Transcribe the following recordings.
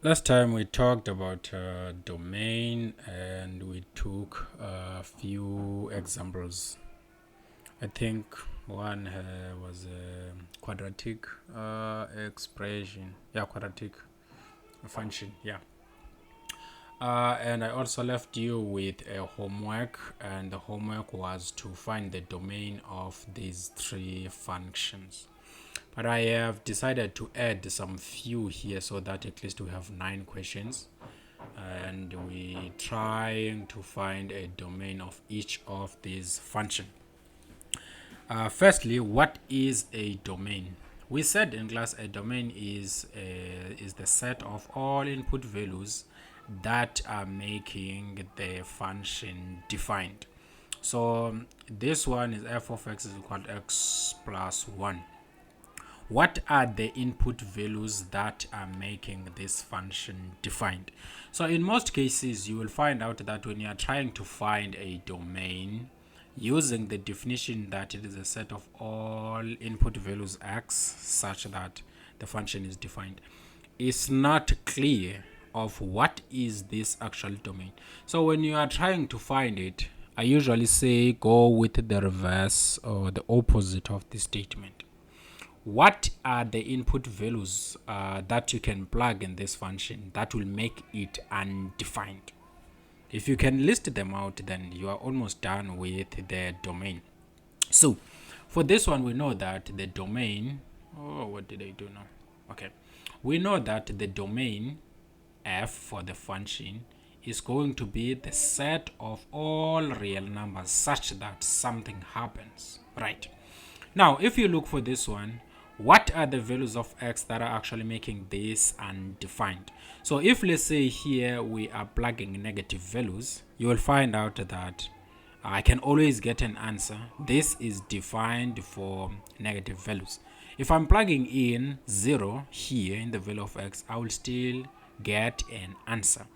Last time we talked about domain and we took a few examples. I think one was a quadratic expression. Yeah, quadratic function. Yeah. And I also left you with a homework, and the homework was to find the domain of these three functions. But I have decided to add some few here so that at least we have 9 questions, and we trying to find a domain of each of these functions. Firstly, what is a domain? We said in class a domain is the set of all input values that are making the function defined. So this one is f of x is equal to x plus 1. What are the input values that are making this function defined? So in most cases, you will find out that when you are trying to find a domain using the definition that it is a set of all input values x such that the function is defined, it's not clear of what is this actual domain. So when you are trying to find it, I usually say go with the reverse or the opposite of the statement. What are the input values that you can plug in this function that will make it undefined? If you can list them out, then you are almost done with the domain. So for this one, we know that the domain, what did I do now? Okay, we know that the domain f for the function is going to be the set of all real numbers such that something happens, right? Now if you look for this one, what are the values of x that are actually making this undefined? So if let's say here we are plugging negative values, you will find out that I can always get an answer. This is defined for negative values. If I'm plugging in 0 here in the value of x, I will still get an answer.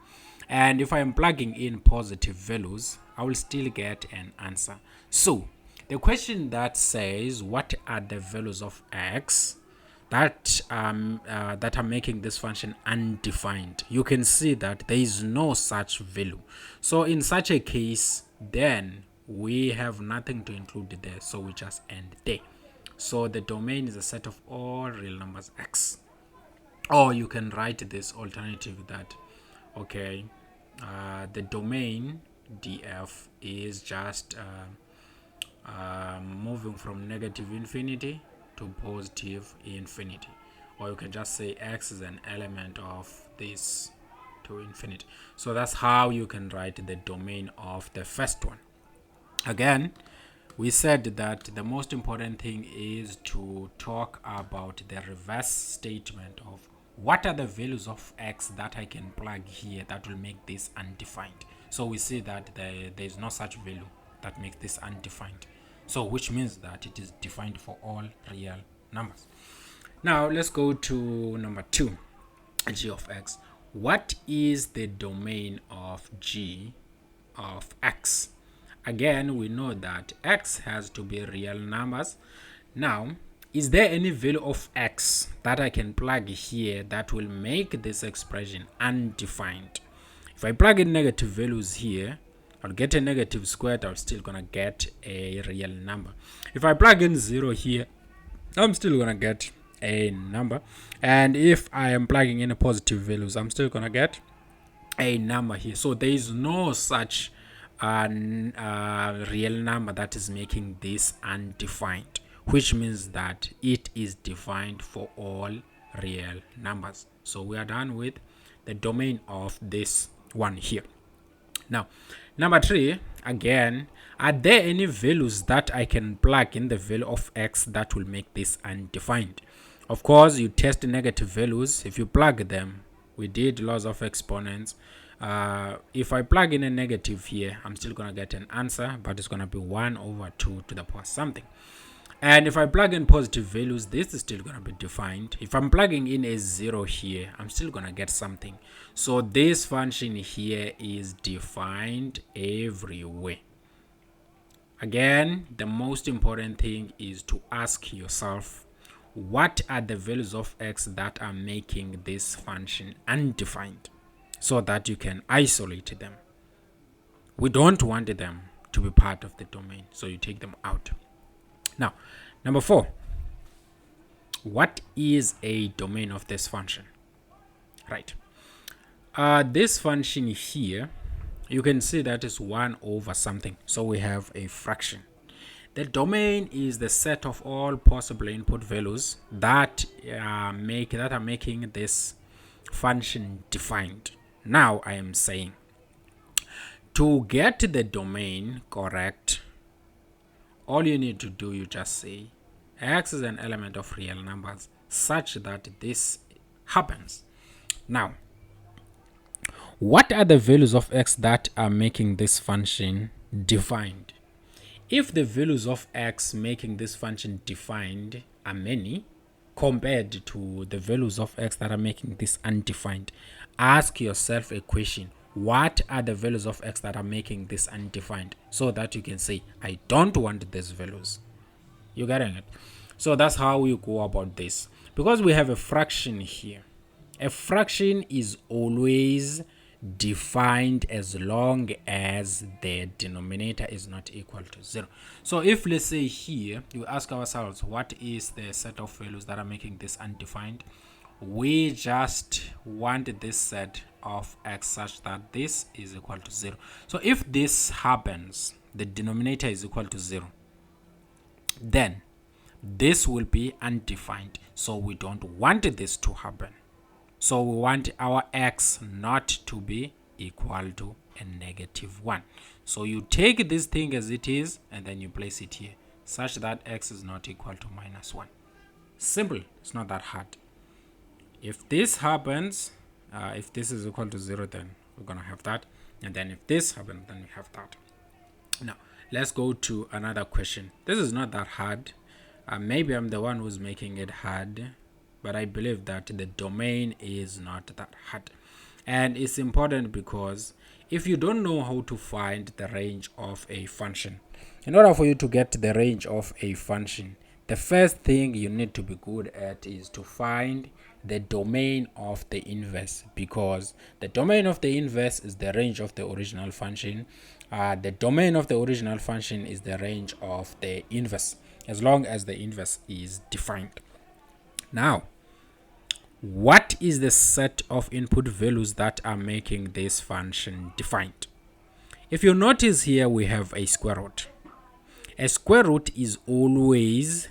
And if I am plugging in positive values, I will still get an answer. So the question that says what are the values of x that are making this function undefined, you can see that there is no such value. So in such a case, then we have nothing to include there, so we just end there. So the domain is a set of all real numbers x. Or you can write this alternative that, okay, the domain df is just moving from negative infinity to positive infinity. Or you can just say x is an element of this to infinity. So that's how you can write the domain of the first one. Again, we said that the most important thing is to talk about the reverse statement of what are the values of x that I can plug here that will make this undefined. So we see that there is no such value that makes this undefined. So which means that it is defined for all real numbers. Now let's go to number 2, g of x. What is the domain of g of x? Again, we know that x has to be real numbers. Now, is there any value of x that I can plug here that will make this expression undefined? If I plug in negative values here, I'll get a negative squared. I'm still gonna get a real number. If I plug in 0 here, I'm still gonna get a number. And if I am plugging in positive values, I'm still gonna get a number here. So there is no such real number that is making this undefined, which means that it is defined for all real numbers. So we are done with the domain of this one here. Now, number 3, again, are there any values that I can plug in the value of x that will make this undefined? Of course, you test negative values. If you plug them, we did laws of exponents. If I plug in a negative here, I'm still going to get an answer, but it's going to be 1 over 2 to the power something. And if I plug in positive values, this is still going to be defined. If I'm plugging in a 0 here, I'm still going to get something. So this function here is defined everywhere. Again, the most important thing is to ask yourself, what are the values of x that are making this function undefined, so that you can isolate them. We don't want them to be part of the domain, so you take them out. Now, number 4, what is a domain of this function? Right. This function here, you can see that is 1 over something, so we have a fraction. The domain is the set of all possible input values that are making this function defined. Now I am saying, to get the domain correct, all you need to do, you just say x is an element of real numbers such that this happens. Now, what are the values of x that are making this function defined? If the values of x making this function defined are many compared to the values of x that are making this undefined, ask yourself a question: what are the values of x that are making this undefined, so that you can say, I don't want these values. You getting it? So that's how we go about this. Because we have a fraction here, a fraction is always defined as long as the denominator is not equal to 0. So if, let's say here, you ask ourselves, what is the set of values that are making this undefined? We just want this set of x such that this is equal to 0. So if this happens, the denominator is equal to 0, then this will be undefined. So we don't want this to happen. So we want our x not to be equal to a -1. So you take this thing as it is and then you place it here such that x is not equal to -1. Simple. It's not that hard. If this happens, if this is equal to 0, then we're going to have that. And then if this happens, then we have that. Now, let's go to another question. This is not that hard. Maybe I'm the one who's making it hard, but I believe that the domain is not that hard. And it's important because if you don't know how to find the range of a function, in order for you to get the range of a function, the first thing you need to be good at is to find the domain of the inverse, because the domain of the inverse is the range of the original function. The domain of the original function is the range of the inverse, as long as the inverse is defined. Now, what is the set of input values that are making this function defined? If you notice here, we have a square root. A square root is always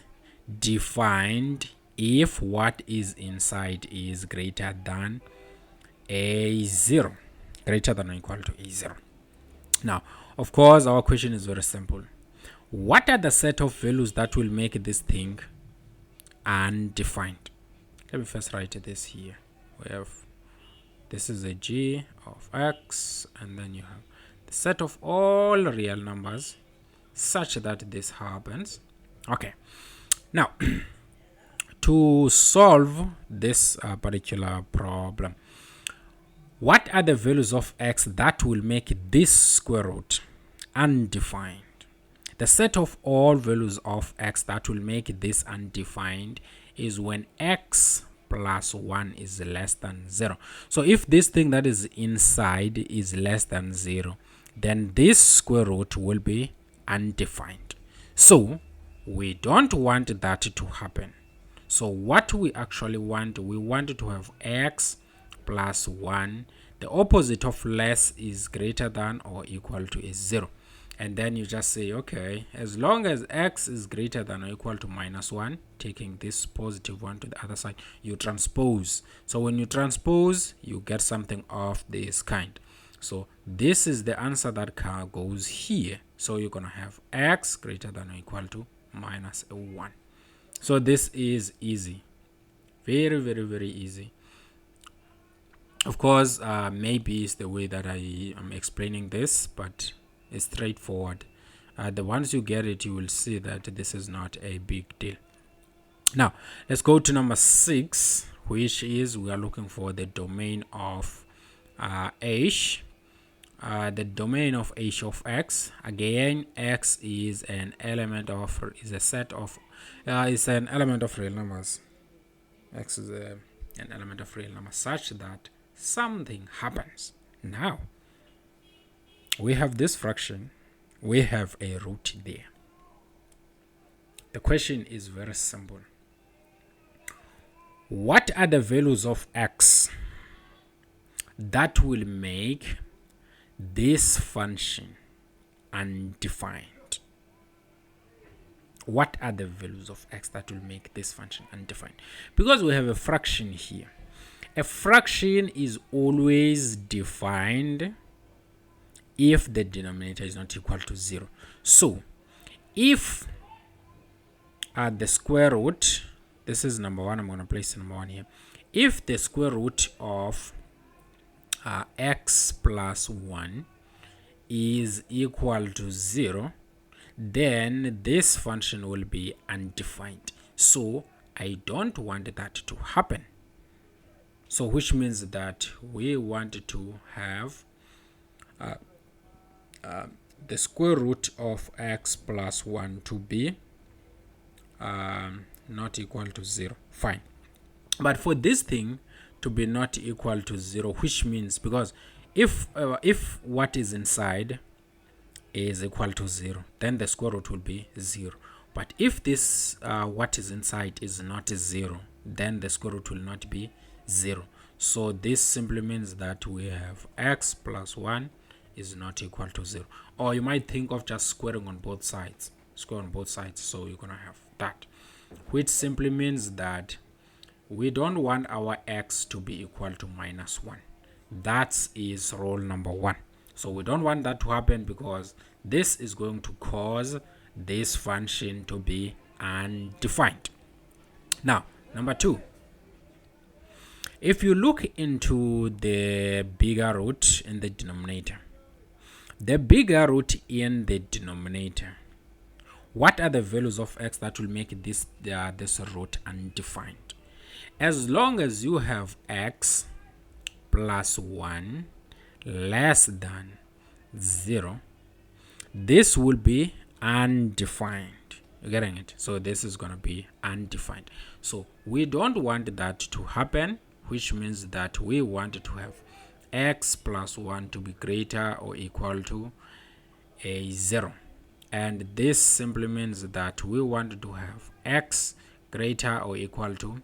defined if what is inside is greater than a 0, greater than or equal to a 0. Now, of course, our question is very simple. What are the set of values that will make this thing undefined? Let me first write this here. We have, this is a g of x, and then you have the set of all real numbers such that this happens. Okay. Now, to solve this particular problem, what are the values of x that will make this square root undefined? The set of all values of x that will make this undefined is when x plus 1 is less than 0. So if this thing that is inside is less than 0, then this square root will be undefined. So we don't want that to happen. So what we actually want, we want to have x plus 1. The opposite of less is greater than or equal to a 0. And then you just say, okay, as long as x is greater than or equal to -1, taking this positive one to the other side, you transpose. So when you transpose, you get something of this kind. So this is the answer that goes here. So you're going to have x greater than or equal to -1. So this is easy. Very, very, very easy. Of course, maybe it's the way that I am explaining this, but it's straightforward. The once you get it, you will see that this is not a big deal. Now, let's go to number 6, which is we are looking for the domain of h. The domain of h of x. Again, x is an element of, is a set of It's an element of real numbers. X is an element of real numbers such that something happens. Now, we have this fraction. We have a root there. The question is very simple. What are the values of x that will make this function undefined? What are the values of x that will make this function undefined? Because we have a fraction here. A fraction is always defined if the denominator is not equal to 0. So, if the square root, this is number 1, I'm going to place number 1 here. If the square root of x plus 1 is equal to 0, then this function will be undefined. So I don't want that to happen. So which means that we want to have the square root of x plus 1 to be not equal to 0. Fine. But for this thing to be not equal to 0, which means, because if what is inside is equal to 0, then the square root will be 0. But if this what is inside is not 0, then the square root will not be 0. So this simply means that we have x plus 1 is not equal to 0. Or you might think of just squaring on both sides. Square on both sides, so you're gonna have that, which simply means that we don't want our x to be equal to minus 1. That is rule number 1. So we don't want that to happen, because this is going to cause this function to be undefined. Now, number 2. If you look into the bigger root in the denominator, the bigger root in the denominator, what are the values of x that will make this root undefined? As long as you have x plus 1 less than 0, this will be undefined. You're getting it? So this is going to be undefined. So we don't want that to happen, which means that we want to have x plus 1 to be greater or equal to a 0. And this simply means that we want to have x greater or equal to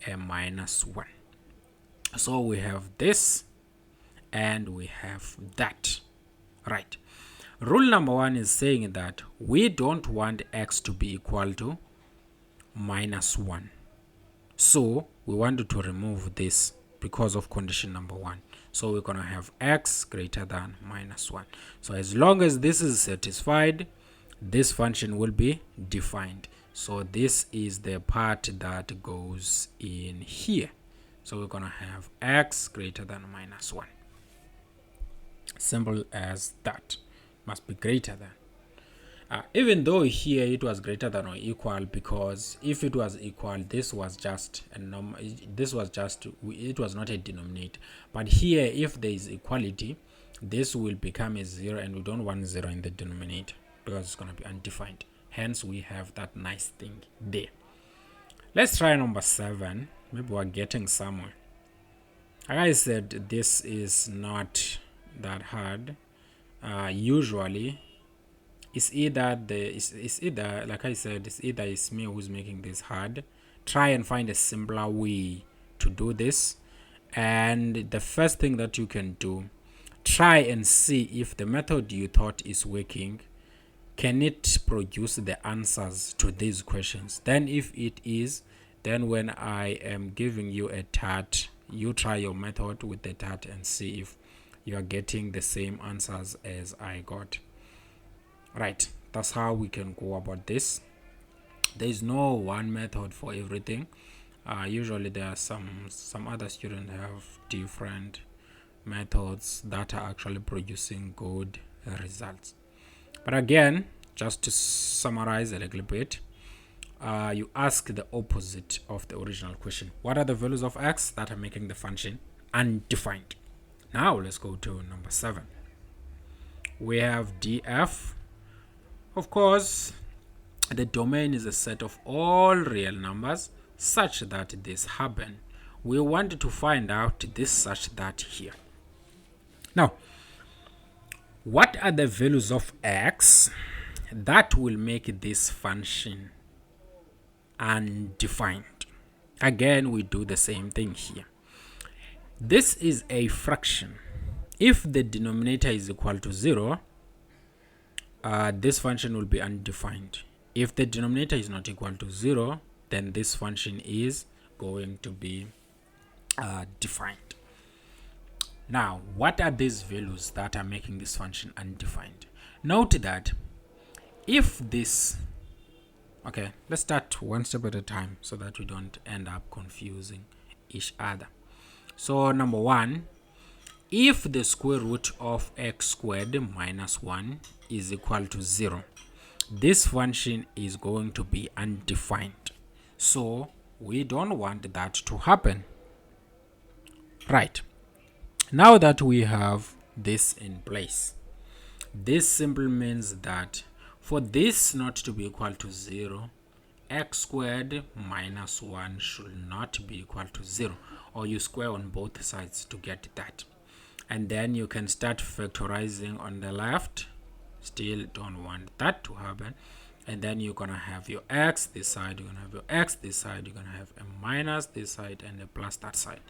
a minus 1. So we have this and we have that. Right. Rule number 1 is saying that we don't want x to be equal to minus 1. So we wanted to remove this because of condition number 1. So we're going to have x greater than minus 1. So as long as this is satisfied, this function will be defined. So this is the part that goes in here. So we're going to have x greater than minus 1. Simple as that. Must be greater than. Even though here it was greater than or equal, because if it was equal, this was just a number. This was just, it was not a denominator. But here, if there is equality, this will become a 0, and we don't want 0 in the denominator because it's going to be undefined. Hence, we have that nice thing there. Let's try number 7. Maybe we're getting somewhere. Like I said, this is not that hard. Usually, it's either like I said, it's either it's me who's making this hard. Try and find a simpler way to do this. And the first thing that you can do, try and see if the method you thought is working, can it produce the answers to these questions. Then if it is, then when I am giving you a TAT, you try your method with the TAT and see if you are getting the same answers as I got. Right, that's how we can go about this. There is no one method for everything. Usually there are some other students have different methods that are actually producing good results. But again, just to summarize a little bit, you ask the opposite of the original question. What are the values of x that are making the function undefined? Now let's go to number 7. We have df. Of course, the domain is a set of all real numbers such that this happen. We want to find out this such that here. Now, what are the values of x that will make this function undefined? Again, we do the same thing here. This is a fraction. If the denominator is equal to 0, this function will be undefined. If the denominator is not equal to 0, then this function is going to be defined. Now, what are these values that are making this function undefined? Note that if this, okay, let's start one step at a time so that we don't end up confusing each other. So number one, if the square root of x squared minus 1 is equal to 0, this function is going to be undefined. So we don't want that to happen. Right. Now that we have this in place, this simply means that for this not to be equal to 0, x squared minus 1 should not be equal to 0, or you square on both sides to get that. And then you can start factorizing on the left. Still don't want that to happen. And then you're gonna have your x this side, you're gonna have your x this side, you're gonna have a minus this side and a plus that side.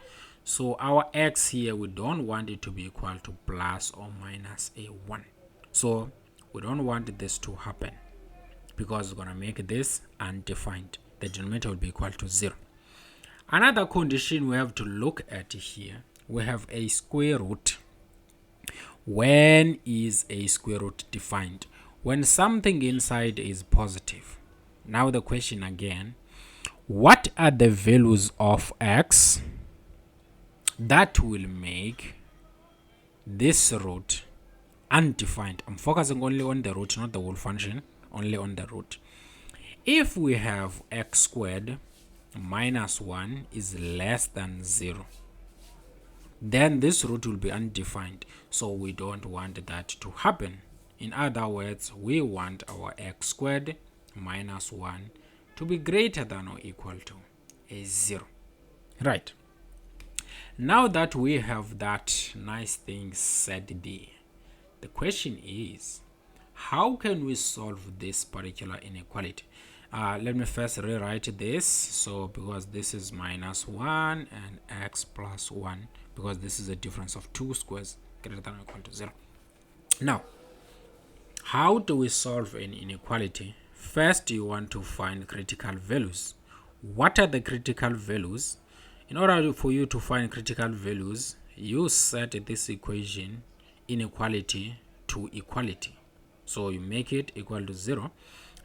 So our x here, we don't want it to be equal to plus or minus a 1. So we don't want this to happen because it's gonna make this undefined. The denominator will be equal to 0. Another condition we have to look at here, we have a square root. When is a square root defined? When something inside is positive. Now the question again, what are the values of x that will make this root undefined? I'm focusing only on the root, not the whole function, only on the root. If we have x squared minus 1 is less than 0, then this root will be undefined. So we don't want that to happen. In other words, we want our x squared minus 1 to be greater than or equal to a 0. Right. Now that we have that nice thing said there, the question is, how can we solve this particular inequality? Let me first rewrite this. So because this is minus 1 and x plus 1, because this is a difference of 2 squares greater than or equal to 0. Now, how do we solve an inequality? First, you want to find critical values. What are the critical values? In order for you to find critical values, you set this equation inequality to equality. So you make it equal to 0.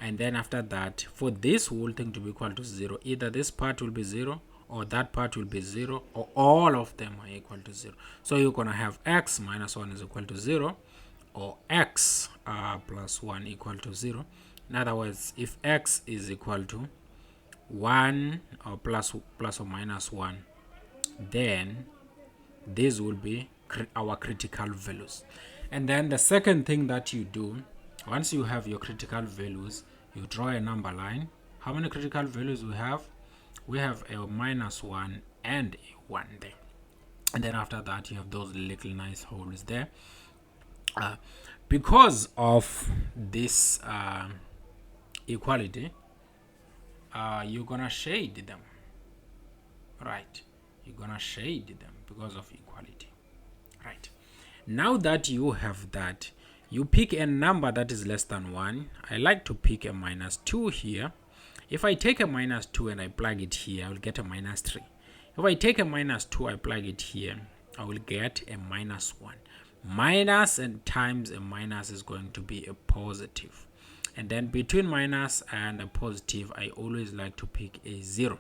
And then after that, for this whole thing to be equal to 0, either this part will be 0 or that part will be 0, or all of them are equal to 0. So you're going to have x minus 1 is equal to 0, or x plus 1 equal to 0. In other words, if x is equal to 1 or plus or minus 1, then these will be our critical values. And then the second thing that you do, once you have your critical values, you draw a number line. How many critical values we have? We have a minus 1 and a 1 there. And then after that, you have those little nice holes there. Because of this equality, you're gonna shade them. Right, you're gonna shade them because of equality. Right, now that you have that, you pick a number that is less than 1. I like to pick a minus 2 here. If I take a minus 2 and I plug it here, I will get a minus 3. If I take a minus 2, I plug it here, I will get a minus 1. Minus and times a minus is going to be a positive. And then between minus and a positive, I always like to pick a 0.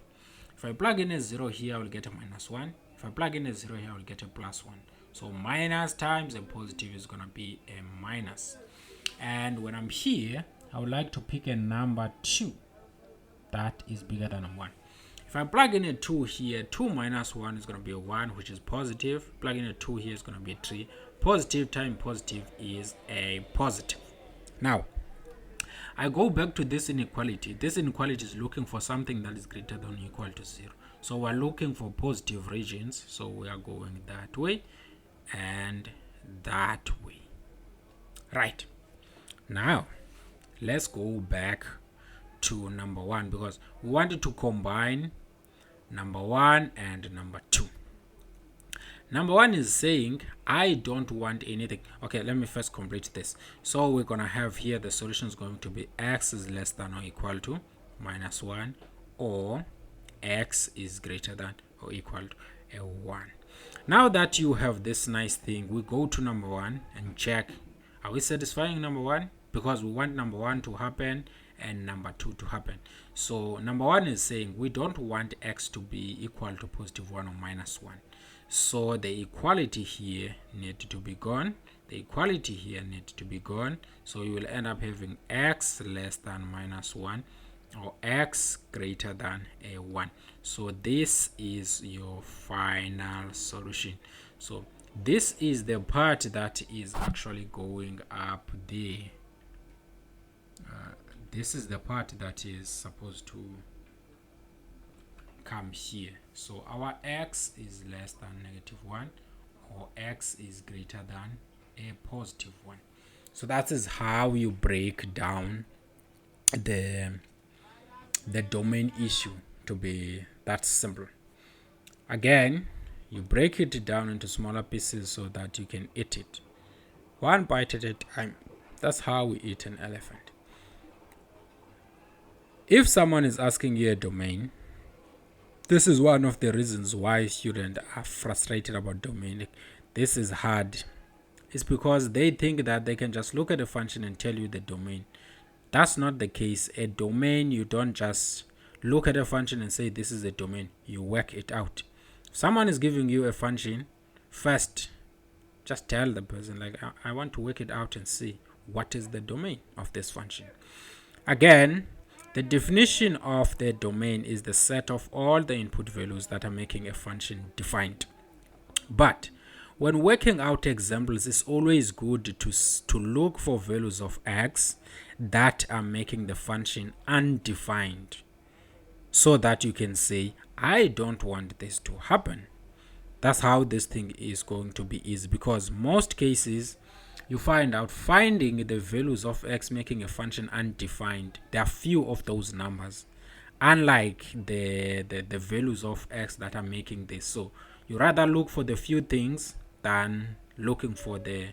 If I plug in a 0 here, I will get a minus 1. If I plug in a 0 here, I will get a plus 1. So minus times a positive is going to be a minus. And when I'm here, I would like to pick a number 2 that is bigger than a 1. If I plug in a 2 here, 2 minus 1 is going to be a 1, which is positive. Plug in a 2 here is going to be a 3. Positive times positive is a positive. Now, I go back to this inequality. This inequality is looking for something that is greater than or equal to 0. So we're looking for positive regions. So we are going that way and that way. Right. Now, let's go back to number 1 because we wanted to combine number 1 and number 2. Number 1 is saying, I don't want anything. Okay, let me first complete this. So we're going to have here the solution is going to be x is less than or equal to minus 1 or x is greater than or equal to a 1. Now that you have this nice thing, we go to number 1 and check, are we satisfying number 1? Because we want number 1 to happen and number 2 to happen. So number 1 is saying we don't want x to be equal to positive 1 or minus 1. So the equality here needs to be gone. The equality here needs to be gone. So you will end up having x less than minus 1 or x greater than a 1. So this is your final solution. So this is the part that is actually going up there. This is the part that is supposed to come here. So our x is less than negative 1 or x is greater than a positive 1. So that is how you break down the domain issue to be that simple. Again, you break it down into smaller pieces so that you can eat it one bite at a time. That's how we eat an elephant. If someone is asking you a domain, this is one of the reasons why students are frustrated about domain. This is hard. It's because they think that they can just look at a function and tell you the domain. That's not the case. A domain, you don't just look at a function and say this is a domain. You work it out. If someone is giving you a function, first just tell the person, like, I want to work it out and see what is the domain of this function. Again, the definition of the domain is the set of all the input values that are making a function defined. But when working out examples, it's always good to look for values of x that are making the function undefined, so that you can say, I don't want this to happen. That's how this thing is going to be easy, because most cases you find out finding the values of x making a function undefined, there are few of those numbers, unlike the values of x that are making this. So you rather look for the few things than looking for the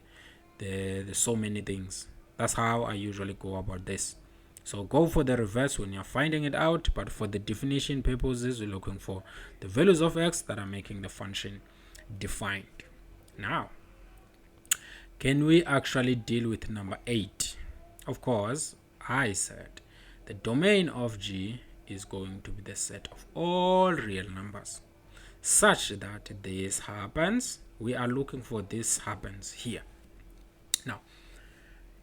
so many things. That's how I usually go about this. So go for the reverse when you're finding it out, but for the definition purposes, you're looking for the values of x that are making the function defined. Now, can we actually deal with number 8? Of course, I said the domain of G is going to be the set of all real numbers, such that this happens. We are looking for this happens here. Now,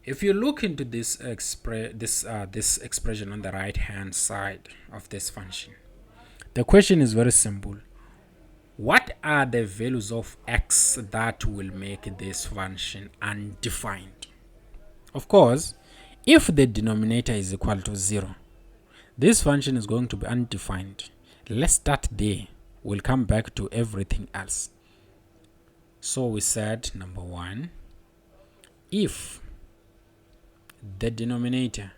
if you look into this expression on the right hand side of this function, the question is very simple. What are the values of x that will make this function undefined? Of course, if the denominator is equal to 0, this function is going to be undefined. Let's start there. We'll come back to everything else. So we said, number 1, if the denominator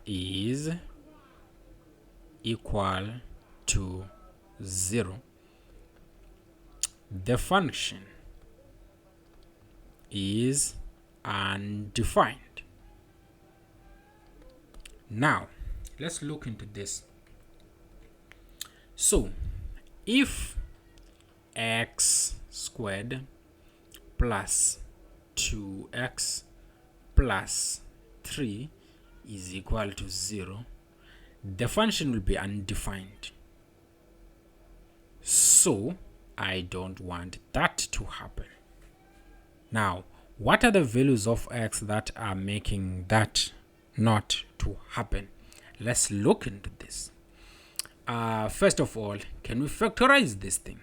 is equal to 0, the function is undefined. Now, let's look into this. So, if x squared plus 2x plus 3 is equal to 0, the function will be undefined. So I don't want that to happen. Now, what are the values of x that are making that not to happen? Let's look into this. First of all, can we factorize this thing?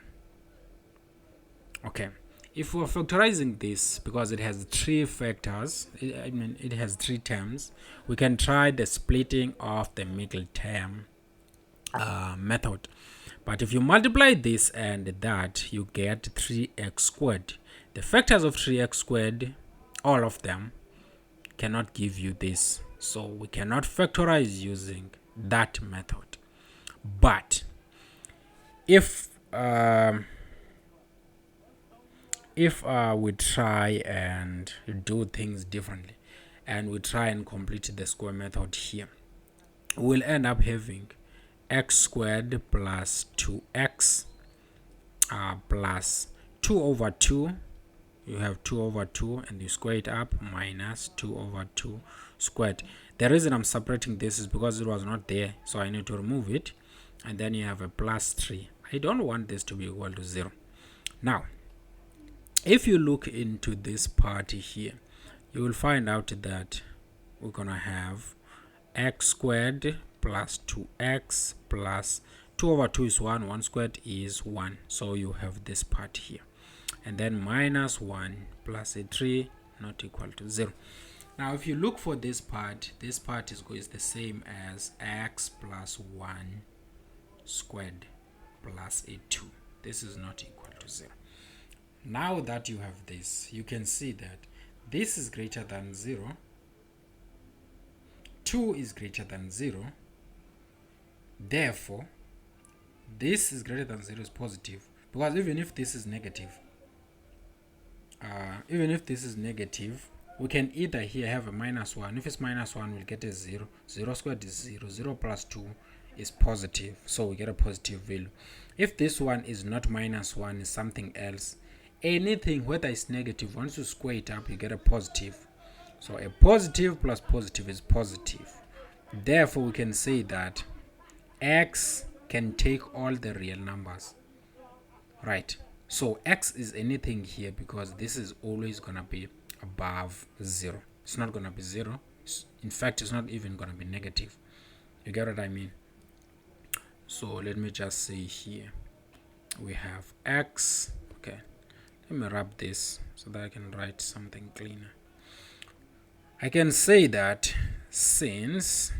Okay, if we're factorizing this, because it has three factors, it has three terms, we can try the splitting of the middle term method. But if you multiply this and that, you get 3x squared. The factors of 3x squared, all of them, cannot give you this. So we cannot factorize using that method. But if we try and do things differently, and we try and complete the square method here, we'll end up having x squared plus 2x plus 2 over 2. You have 2 over 2 and you square it up, minus 2 over 2 squared. The reason I'm separating this is because it was not there, so I need to remove it. And then you have a plus 3. I don't want this to be equal to 0. Now, if you look into this part here, you will find out that we're gonna have x squared plus 2x plus 2 over 2 is 1, 1 squared is 1. So you have this part here. And then minus 1 plus a 3 not equal to 0. Now if you look for this part is the same as x plus 1 squared plus a 2. This is not equal to 0. Now that you have this, you can see that this is greater than 0, 2 is greater than 0, therefore this is greater than 0 is positive, because even if this is negative, we can either here have a minus 1. If it's minus 1, we'll get a 0. 0 squared is 0. 0 plus 2 is positive, so we get a positive value. If this one is not minus 1, is something else, anything whether it's negative, once you square it up, you get a positive. So a positive plus positive is positive. Therefore, we can say that x can take all the real numbers, right? So x is anything here, because this is always gonna be above 0. It's not gonna be 0. In fact, it's not even gonna be negative. You get what I mean? So let me just say here we have x. Okay, let me wrap this so that I can write something cleaner. I can say that since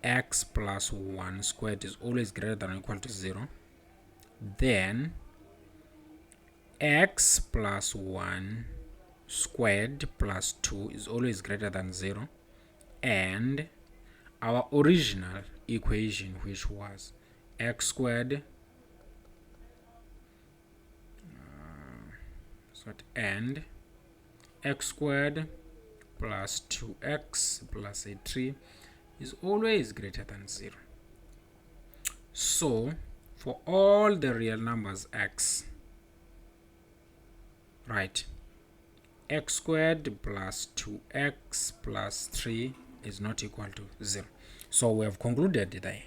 x plus 1 squared is always greater than or equal to 0, then x plus 1 squared plus 2 is always greater than 0, and our original equation, which was x squared and x squared plus 2x plus a 3 is always greater than 0. So for all the real numbers x, right, x squared plus 2x plus 3 is not equal to 0. So we have concluded there.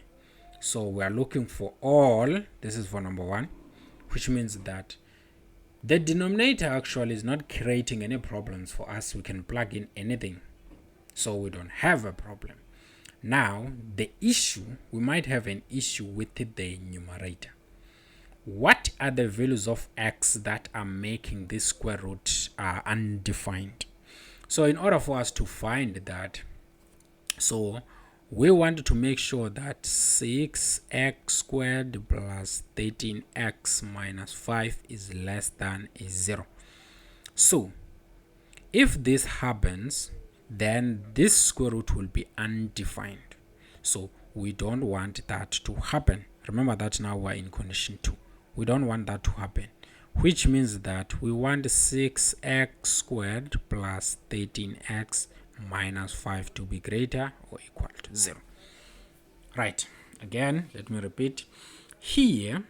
So we are looking for all, this is for number 1, which means that the denominator actually is not creating any problems for us. We can plug in anything, so we don't have a problem. Now the issue, we might have an issue with the numerator. What are the values of x that are making this square root undefined? So in order for us to find that, so we want to make sure that 6x squared plus 13x minus 5 is less than a 0. So if this happens, then this square root will be undefined. So we don't want that to happen. Remember that now we're in condition 2. We don't want that to happen, which means that we want 6x squared plus 13x minus 5 to be greater or equal to 0. Right, again, let me repeat. Here,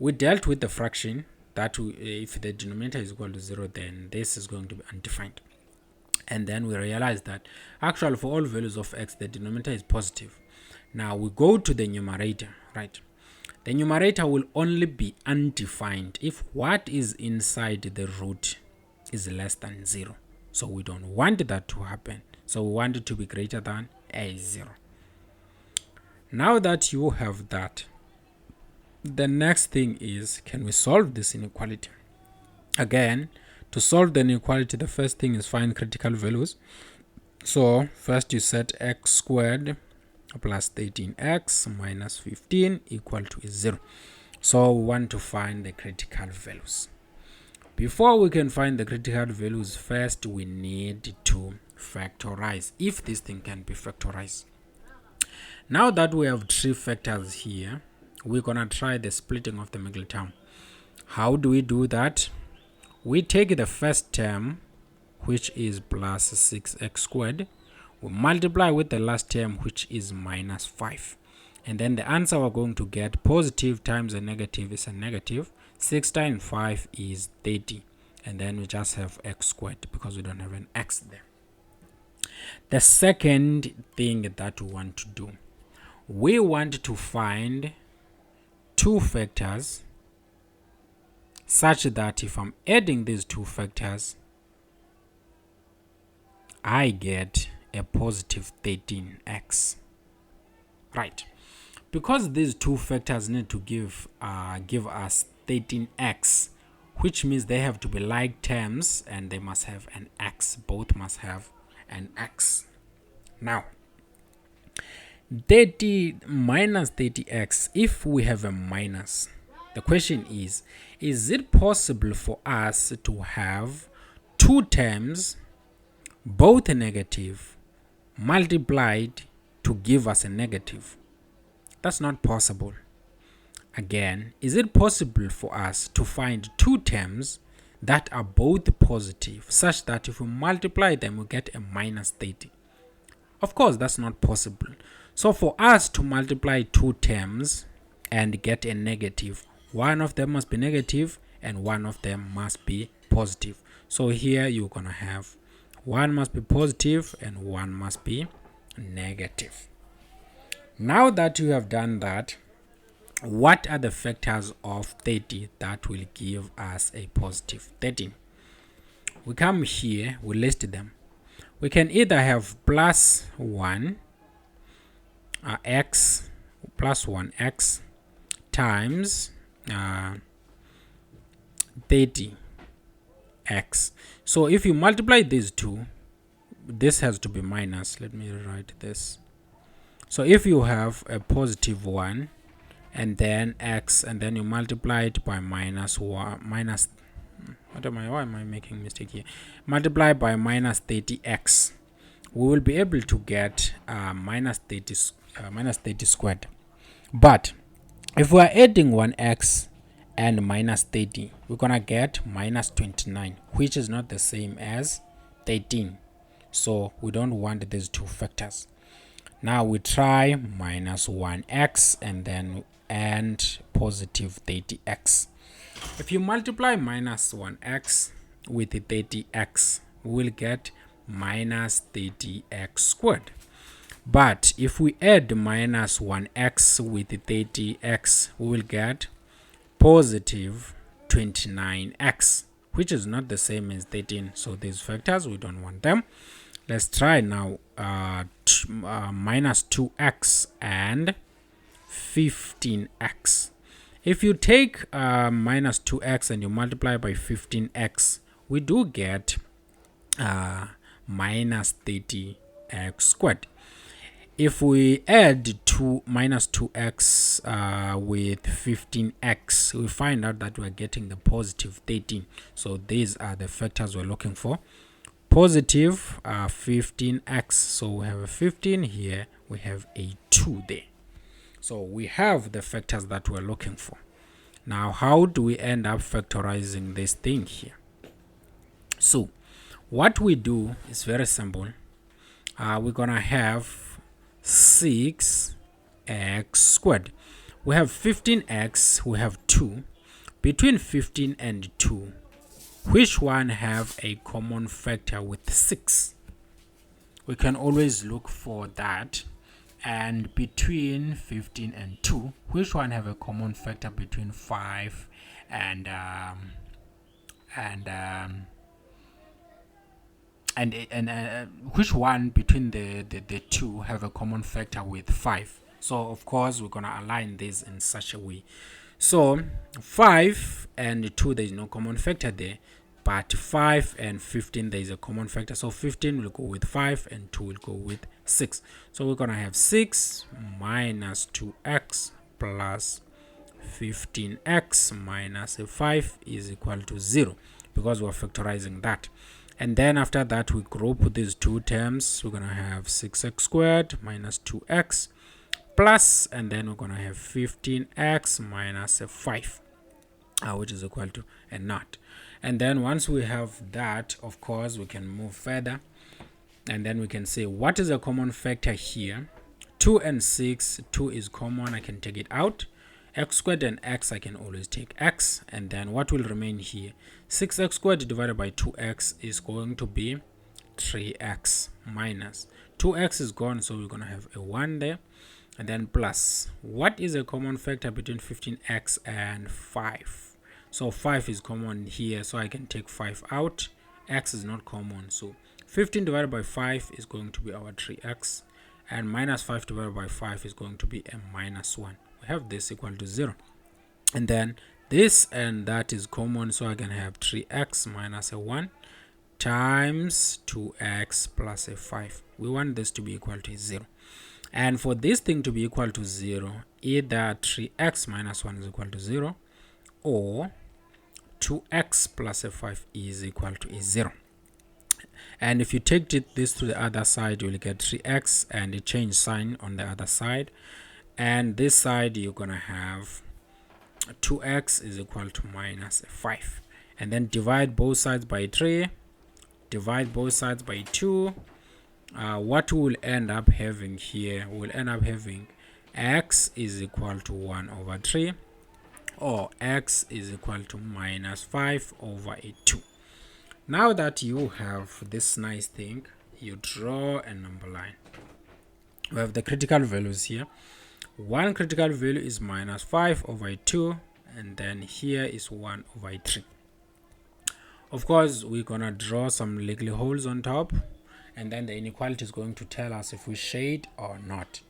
we dealt with the fraction that if the denominator is equal to 0, then this is going to be undefined. And then we realize that actually for all values of x, the denominator is positive. Now we go to the numerator, right? The numerator will only be undefined if what is inside the root is less than 0. So we don't want that to happen. So we want it to be greater than a 0. Now that you have that, the next thing is, can we solve this inequality? Again, to solve the inequality, the first thing is find critical values. So first you set x squared plus 13x minus 15 equal to 0. So we want to find the critical values. Before we can find the critical values, first we need to factorize, if this thing can be factorized. Now that we have 3 factors here, we're gonna try the splitting of the middle term. How do we do that? We take the first term, which is plus 6x squared, we multiply with the last term, which is minus 5, and then the answer we're going to get, positive times a negative is a negative. 6 times 5 is 30, and then we just have x squared because we don't have an x there. The second thing that we want to do, we want to find 2 factors such that if I'm adding these 2 factors, I get a positive 13x. Right. Because these 2 factors need to give us 13x, which means they have to be like terms and they must have an x. Both must have an x. Now, 30 minus 30x, if we have a minus, the question is it possible for us to have 2 terms, both negative, multiplied to give us a negative? That's not possible. Again, is it possible for us to find 2 terms that are both positive, such that if we multiply them we get a minus 30? Of course, that's not possible. So for us to multiply 2 terms and get a negative, one of them must be negative and one of them must be positive. So here you're gonna have one must be positive and one must be negative. Now that you have done that, what are the factors of 30 that will give us a positive 13? We come here, we list them. We can either have plus 1 x plus 1x times 30x. So if you multiply these two, this has to be minus. Let me write this. So if you have a positive 1 and then x, and then you multiply it by minus 1, minus, why am I making a mistake here? Multiply by minus 30x, we will be able to get minus 30 squared. But if we are adding 1x and minus 30, we're gonna get minus 29, which is not the same as 13. So we don't want these 2 factors. Now we try minus 1x and positive 30x. If you multiply minus 1x with 30x, we will get minus 30x squared. But if we add minus 1x with 30x, we will get positive 29x, which is not the same as 13. So these factors, we don't want them. Let's try now minus 2x and 15x. If you take minus 2x and you multiply by 15x, we do get minus 30x squared. If we add minus 2x with 15x, we find out that we're getting the positive 13. So these are the factors we're looking for. Positive 15x, so we have a 15 here, we have a 2 there. So we have the factors that we're looking for. Now how do we end up factorizing this thing here? So what we do is very simple. We're gonna have 6x squared. We have 15x, we have 2. Between 15 and 2, which one have a common factor with 6? We can always look for that. And between 15 and 2, which one have a common factor between 5 and which one between the 2 have a common factor with 5? So of course we're gonna align this in such a way. So 5 and 2, there is no common factor there, but 5 and 15, there is a common factor. So 15 will go with 5 and 2 will go with 6. So we're going to have 6 minus 2x plus 15x minus 5 is equal to 0, because we're factorizing that. And then after that, we group these two terms. We're going to have 6x squared minus 2x plus, and then we're going to have 15x minus 5, which is equal to a naught. And then once we have that, of course, we can move further, and then we can say what is a common factor here. 2 and 6, 2 is common, I can take it out. X squared and x, I can always take x, and then what will remain here? 6x squared divided by 2x is going to be 3x minus 2x is gone, so we're going to have a 1 there, and then plus, what is a common factor between 15x and 5? So 5 is common here, so I can take 5 out. X is not common, so 15 divided by 5 is going to be our 3x, and minus 5 divided by 5 is going to be a minus 1. We have this equal to 0, and then this and that is common, so I can have 3x minus a 1 times 2x plus a 5. We want this to be equal to 0, and for this thing to be equal to 0, either 3x minus 1 is equal to 0 or 2x plus a 5 is equal to a 0. And if you take this to the other side, you will get 3x and a change sign on the other side, and this side you're gonna have 2x is equal to minus 5, and then divide both sides by 3, divide both sides by 2. What we will end up having here, we'll end up having x is equal to 1 over 3, or x is equal to minus 5 over a 2. Now that you have this nice thing, you draw a number line. We have the critical values here. One critical value is minus 5 over 2, and then here is 1 over 3. Of course, we're gonna draw some liggly holes on top, and then the inequality is going to tell us if we shade or not.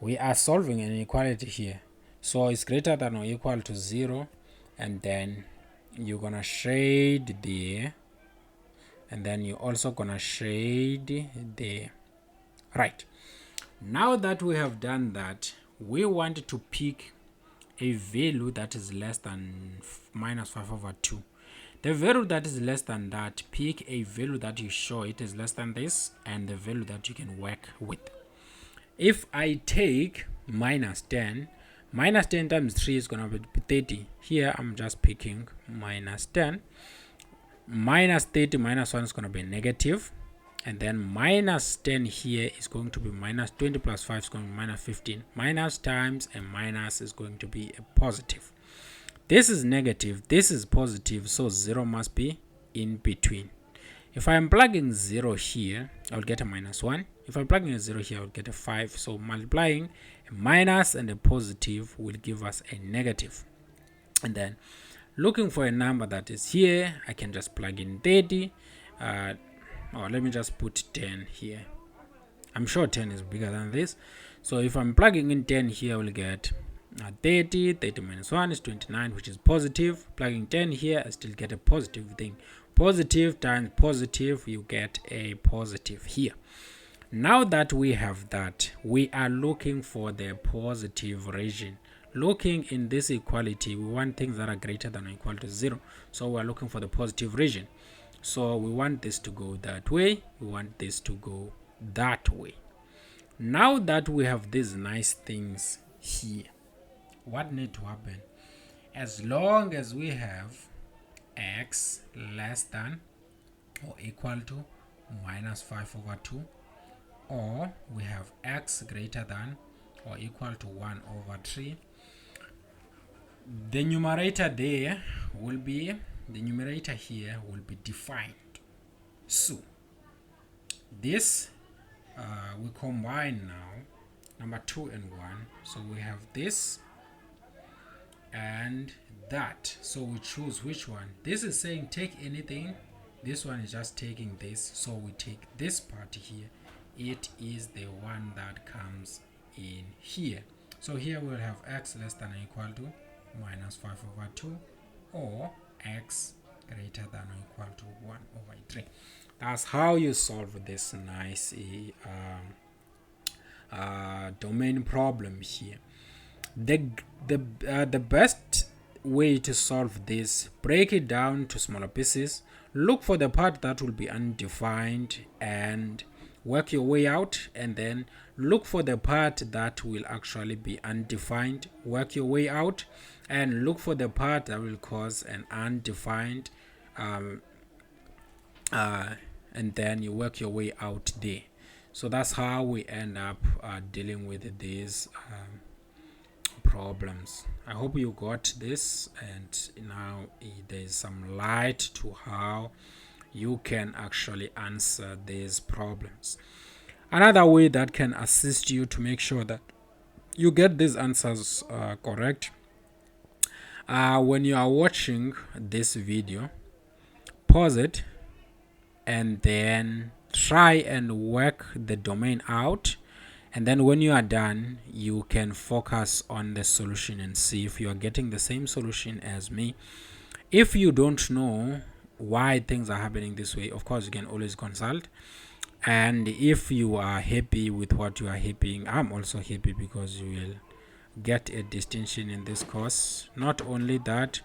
We are solving an inequality here, so it's greater than or equal to 0, and then you're gonna shade there, and then you're also gonna shade there. Right, now that we have done that, we want to pick a value that is less than minus 5 over 2. The value that is less than that, pick a value that you show it is less than this, and the value that you can work with. If I take minus 10 times 3 is going to be 30. Here I'm just picking minus 10. Minus 30 minus 1 is going to be negative, and then minus 10 here is going to be minus 20 plus 5 is going to be minus 15. Minus times a minus is going to be a positive. This is negative, this is positive, so 0 must be in between. If I am plugging 0 here, I'll get a minus 1. If I'm plugging a 0 here, I'll get a 5. So multiplying a minus and a positive will give us a negative. And then looking for a number that is here, I can just plug in 30. Let me just put 10 here. I'm sure 10 is bigger than this. So if I'm plugging in 10 here, I will get 30 minus 1 is 29, which is positive. Plugging 10 here, I still get a positive thing. Positive times positive, you get a positive here. Now that we have that, we are looking for the positive region. Looking in this equality, we want things that are greater than or equal to 0. So we're looking for the positive region. So we want this to go that way, we want this to go that way. Now that we have these nice things here, what need to happen? As long as we have x less than or equal to minus 5 over 2, or we have x greater than or equal to 1 over 3, the numerator there will be, the numerator here will be defined. So this we combine now number 2 and 1, so we have this and that, so we choose which one. This is saying take anything, this one is just taking this, so we take this part here. It is the one that comes in here. So here we'll have x less than or equal to minus 5 over 2, or x greater than or equal to 1 over 3. That's how you solve this nice domain problem here. The best way to solve this, break it down to smaller pieces, look for the part that will be undefined and work your way out, and then look for the part that will actually be undefined, work your way out, and look for the part that will cause an undefined, and then you work your way out there. So that's how we end up dealing with these problems. I hope you got this, and now there's some light to how you can actually answer these problems. Another way that can assist you to make sure that you get these answers correct, when you are watching this video, pause it and then try and work the domain out, and then when you are done, you can focus on the solution and see if you are getting the same solution as me. If you don't know why things are happening this way, of course you can always consult, and if you are happy with what you are happy, I'm also happy because you will get a distinction in this course. Not only that,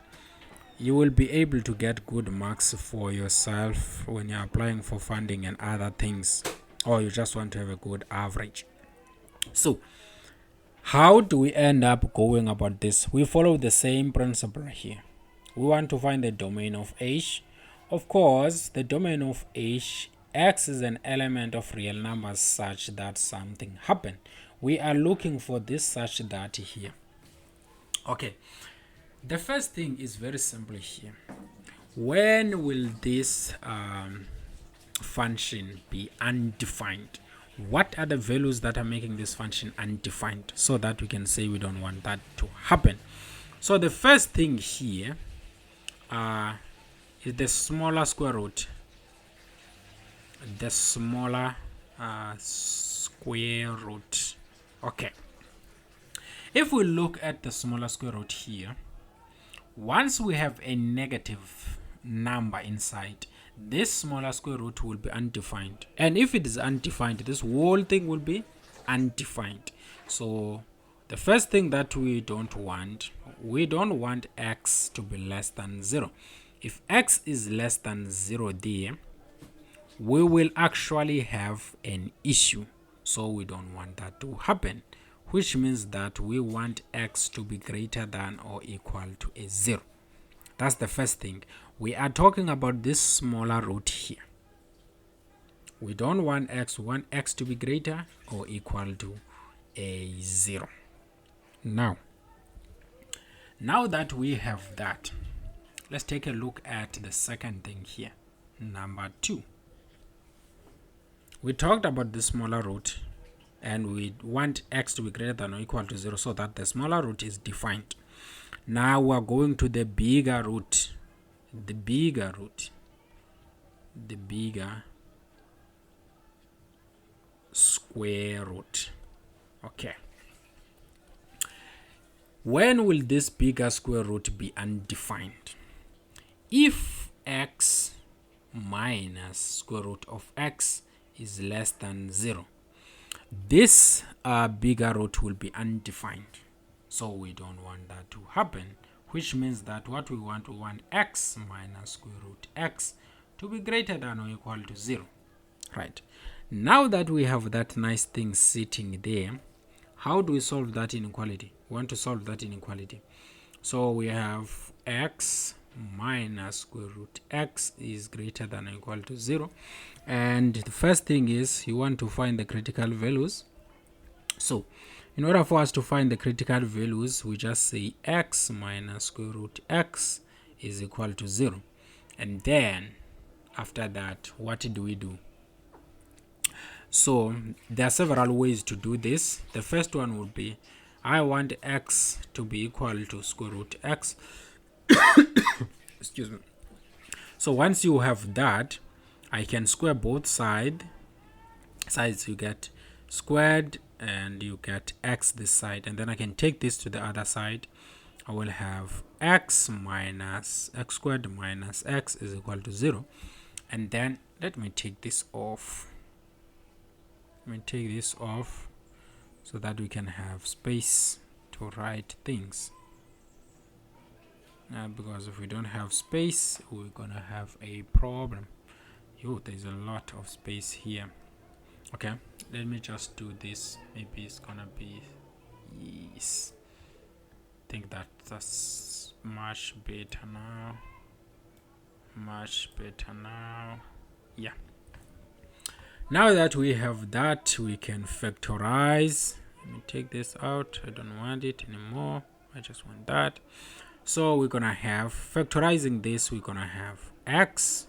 you will be able to get good marks for yourself when you're applying for funding and other things, or you just want to have a good average. So how do we end up going about this? We follow the same principle here. We want to find the domain of H. Of course, the domain of H, X is an element of real numbers such that something happened. We are looking for this such that here. Okay, the first thing is very simple here. When will this function be undefined? What are the values that are making this function undefined, so that we can say we don't want that to happen? So the first thing here is the smaller square root. The smaller square root. Okay. If we look at the smaller square root here, once we have a negative number inside, this smaller square root will be undefined. And if it is undefined, this whole thing will be undefined. So the first thing that we don't want x to be less than 0. If x is less than 0 there, we will actually have an issue. So we don't want that to happen, which means that we want x to be greater than or equal to a 0. That's the first thing. We are talking about this smaller root here. We don't want x, we want x to be greater or equal to a 0. Now that we have that, let's take a look at the second thing here, number 2. We talked about the smaller root, and we want x to be greater than or equal to 0, so that the smaller root is defined. Now we're going to the bigger root. The bigger square root. Okay. When will this bigger square root be undefined? If x minus square root of x is less than 0, this bigger root will be undefined. So we don't want that to happen, which means that what we want x minus square root x to be greater than or equal to 0. Right. Now that we have that nice thing sitting there, how do we solve that inequality? We want to solve that inequality. So we have x minus square root x is greater than or equal to 0. And the first thing is you want to find the critical values. So in order for us to find the critical values, we just say x minus square root x is equal to 0. And then after that, what do we do? So there are several ways to do this. The first one would be, I want x to be equal to square root x. Excuse me. So once you have that, I can square both sides. You get squared and you get x this side, and then I can take this to the other side I will have x squared minus x is equal to 0. And then let me take this off. So that we can have space to write things. Because if we don't have space, we're gonna have a problem. There's a lot of space here. Okay, let me just do this. Maybe it's gonna be, yes, I think that's much better now. Yeah, now that we have that, we can factorize. Let me take this out. I don't want it anymore. I just want that. So we're gonna have, factorizing this, we're gonna have x,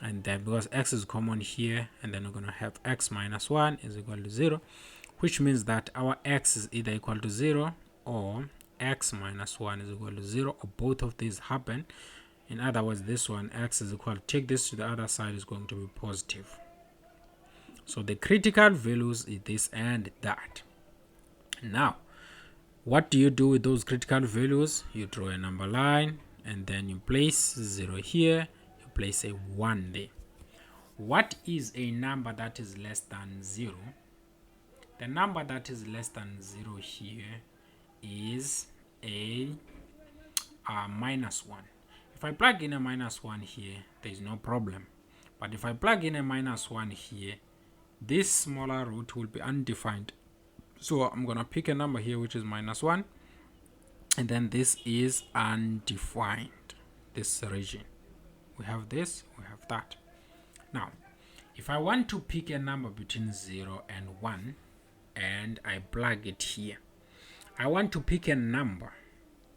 and then because x is common here, and then we're gonna have x minus 1 is equal to 0, which means that our x is either equal to 0 or x minus 1 is equal to 0, or both of these happen. In other words, this one, x is equal, take this to the other side, is going to be positive. So the critical values is this and that. Now, what do you do with those critical values? You draw a number line, and then you place 0 here, you place a 1 there. What is a number that is less than 0? The number that is less than 0 here is a minus 1. If I plug in a minus 1 here, there is no problem. But if I plug in a minus 1 here, this smaller root will be undefined. So I'm going to pick a number here which is minus 1, and then this is undefined, this region. We have this, we have that. Now, if I want to pick a number between 0 and 1, and I plug it here, I want to pick a number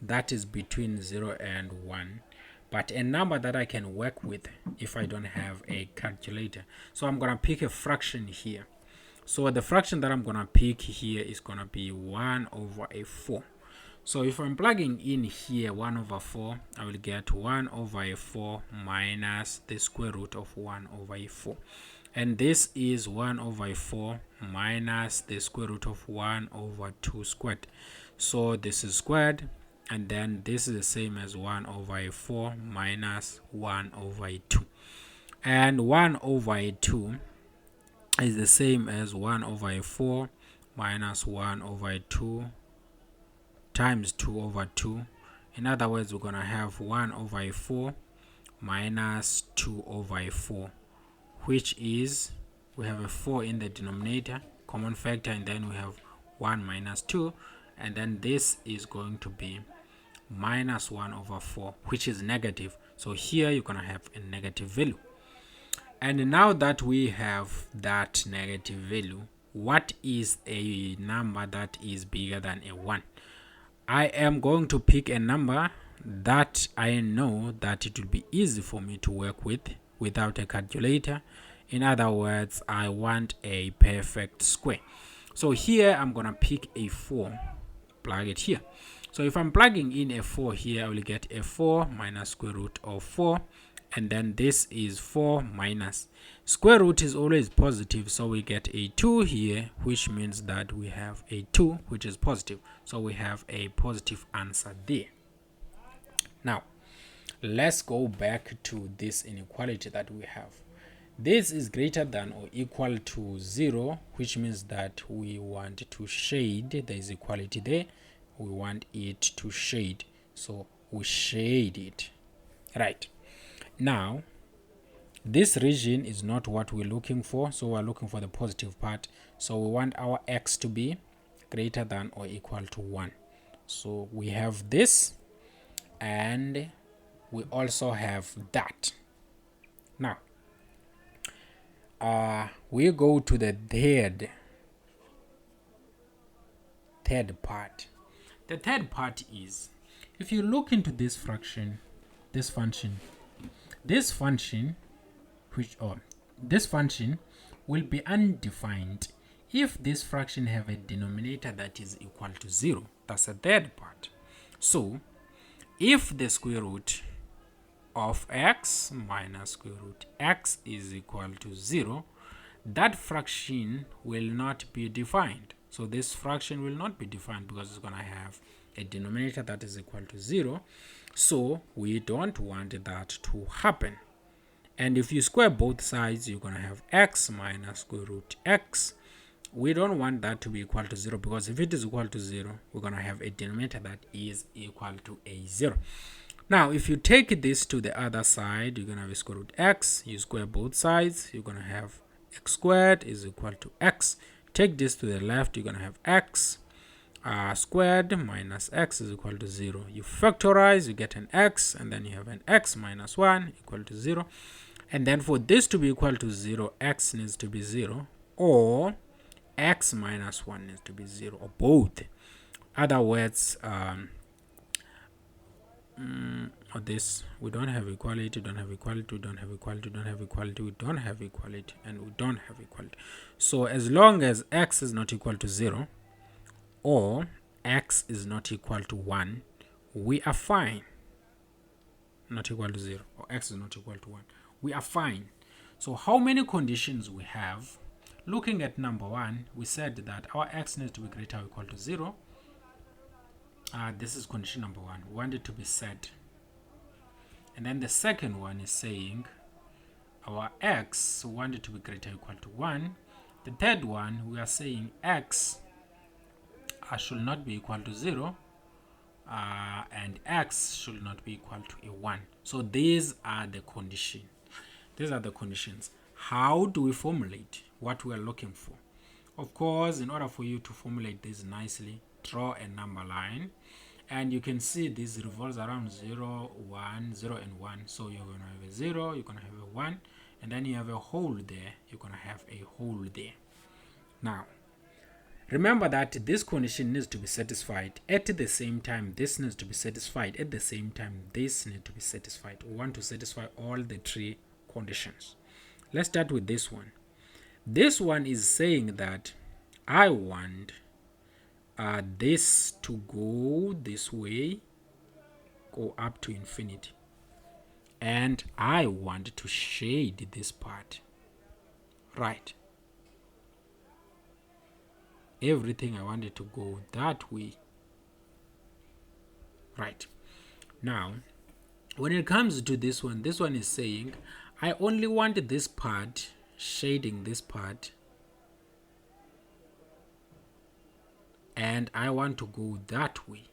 that is between 0 and 1, but a number that I can work with if I don't have a calculator. So I'm going to pick a fraction here. So the fraction that I'm going to pick here is going to be 1 over a 4. So if I'm plugging in here 1 over 4, I will get 1 over a 4 minus the square root of 1 over a 4. And this is 1 over a 4 minus the square root of 1 over 2 squared. So this is squared, and then this is the same as 1 over a 4 minus 1 over a 2. And 1 over a 2 is the same as 1 over a 4 minus 1 over a 2 times 2 over 2. In other words, we're going to have 1 over a 4 minus 2 over a 4, which is, we have a 4 in the denominator, common factor, and then we have 1 minus 2, and then this is going to be minus 1 over 4, which is negative. So here you're going to have a negative value. And now that we have that negative value, what is a number that is bigger than a 1? I am going to pick a number that I know that it will be easy for me to work with without a calculator. In other words, I want a perfect square. So here I'm going to pick a 4, plug it here. So if I'm plugging in a 4 here, I will get a 4 minus square root of 4. And then this is 4 minus. Square root is always positive, so we get a 2 here, which means that we have a 2, which is positive. So we have a positive answer there. Now, let's go back to this inequality that we have. This is greater than or equal to 0, which means that we want to shade. There is equality there. We want it to shade. So we shade it. Right. Now, this region is not what we're looking for, so we're looking for the positive part. So we want our x to be greater than or equal to 1. So we have this, and we also have that. Now, we go to the third part. The third part is, if you look into this function, this function will be undefined if this fraction have a denominator that is equal to 0. That's the third part. So if the square root of x minus square root x is equal to 0, that fraction will not be defined. So this fraction will not be defined because it's going to have a denominator that is equal to 0. So we don't want that to happen. And if you square both sides, you're going to have x minus square root x. We don't want that to be equal to 0, because if it is equal to 0, we're going to have a denominator that is equal to a 0. Now, if you take this to the other side, you're going to have a square root x. You square both sides, you're going to have x squared is equal to x. Take this to the left, you're going to have x squared minus x is equal to 0. You factorize, you get an x, and then you have an x minus 1 equal to 0. And then for this to be equal to 0, x needs to be 0, or x minus 1 needs to be 0, or both. Other words, or this, we don't have equality, don't have equality, don't have equality, don't have equality, we don't have equality, and we don't have equality. So as long as x is not equal to 0, or x is not equal to 1, we are fine. Not equal to 0, or x is not equal to 1, we are fine. So how many conditions we have? Looking at number 1, we said that our x needs to be greater or equal to 0. This is condition number 1. We want it to be set. And then the second one is saying our x, we want it to be greater or equal to 1. The third one, we are saying x should not be equal to 0, and x should not be equal to a 1. So these are the conditions. These are the conditions. How do we formulate what we are looking for? Of course, in order for you to formulate this nicely, draw a number line, and you can see this revolves around 0, 1, 0, and 1. So you're going to have a 0, you're going to have a 1, and then you have a hole there, you're going to have a hole there. Now, remember that this condition needs to be satisfied at the same time. This needs to be satisfied at the same time. This needs to be satisfied. We want to satisfy all the three conditions. Let's start with this one. This one is saying that I want this to go this way, go up to infinity, and I want to shade this part, right? Everything I wanted to go that way, right? Now, when it comes to this one is saying I only want this part, shading this part, and I want to go that way.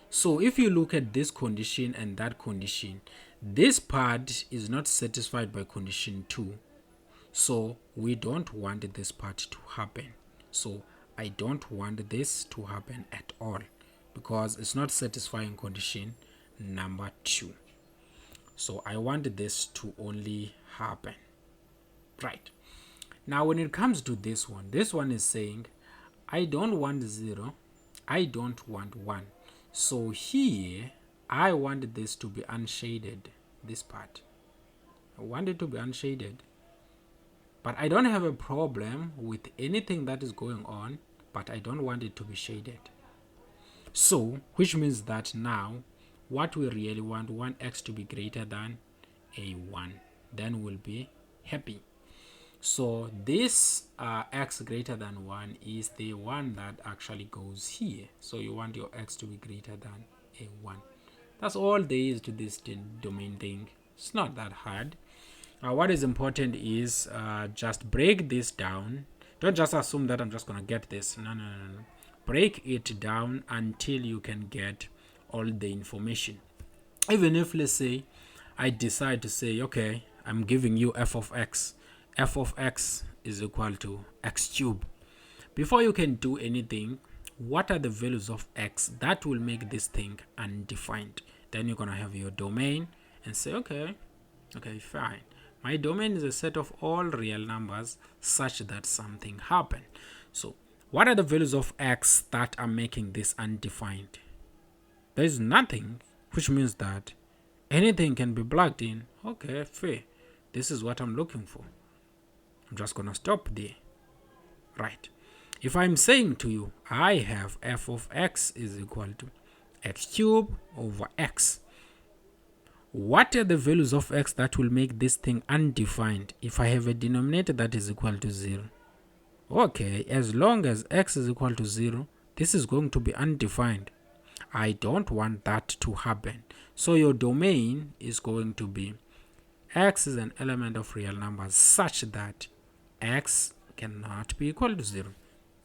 So if you look at this condition and that condition, this part is not satisfied by condition 2. So we don't want this part to happen. So I don't want this to happen at all, because it's not satisfying condition number 2. So I want this to only happen, right? Now when it comes to this one is saying I don't want 0, I don't want 1. So here I want this to be unshaded, this part. I want it to be unshaded. But I don't have a problem with anything that is going on, but I don't want it to be shaded. So, which means that now, what we really want x to be greater than a 1. Then we'll be happy. So, this x greater than 1 is the one that actually goes here. So, you want your x to be greater than a 1. That's all there is to this domain thing. It's not that hard. What is important is just break this down. Don't just assume that I'm just going to get this. No. Break it down until you can get all the information. Even if, let's say, I decide to say, okay, I'm giving you f of x. F of x is equal to x cubed. Before you can do anything, what are the values of x that will make this thing undefined? Then you're going to have your domain and say, okay, fine. My domain is a set of all real numbers such that something happened. So, what are the values of x that are making this undefined? There is nothing, which means that anything can be plugged in. Okay, fair. This is what I'm looking for. I'm just going to stop there. Right. If I'm saying to you, I have f of x is equal to x cubed over x. What are the values of x that will make this thing undefined if I have a denominator that is equal to 0? Okay, as long as x is equal to 0, this is going to be undefined. I don't want that to happen. So your domain is going to be x is an element of real numbers such that x cannot be equal to 0.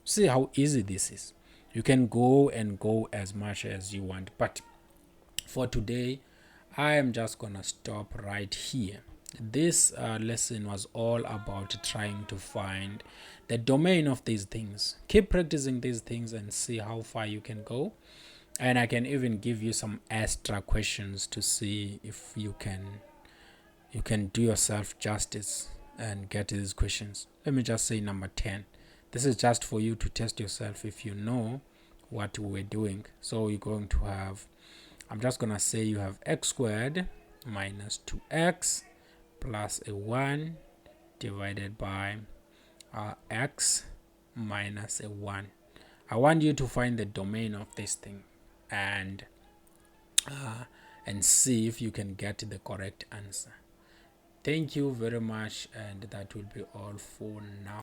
See how easy this is. You can go and go as much as you want, but for today I am just gonna stop right here. This lesson was all about trying to find the domain of these things. Keep practicing these things and see how far you can go, and I can even give you some extra questions to see if you can do yourself justice and get these questions. Let me just say number 10. This is just for you to test yourself if you know what we're doing. So you're going to have, I'm just going to say you have x squared minus 2x plus a 1 divided by x minus a 1. I want you to find the domain of this thing and see if you can get the correct answer. Thank you very much, and that will be all for now.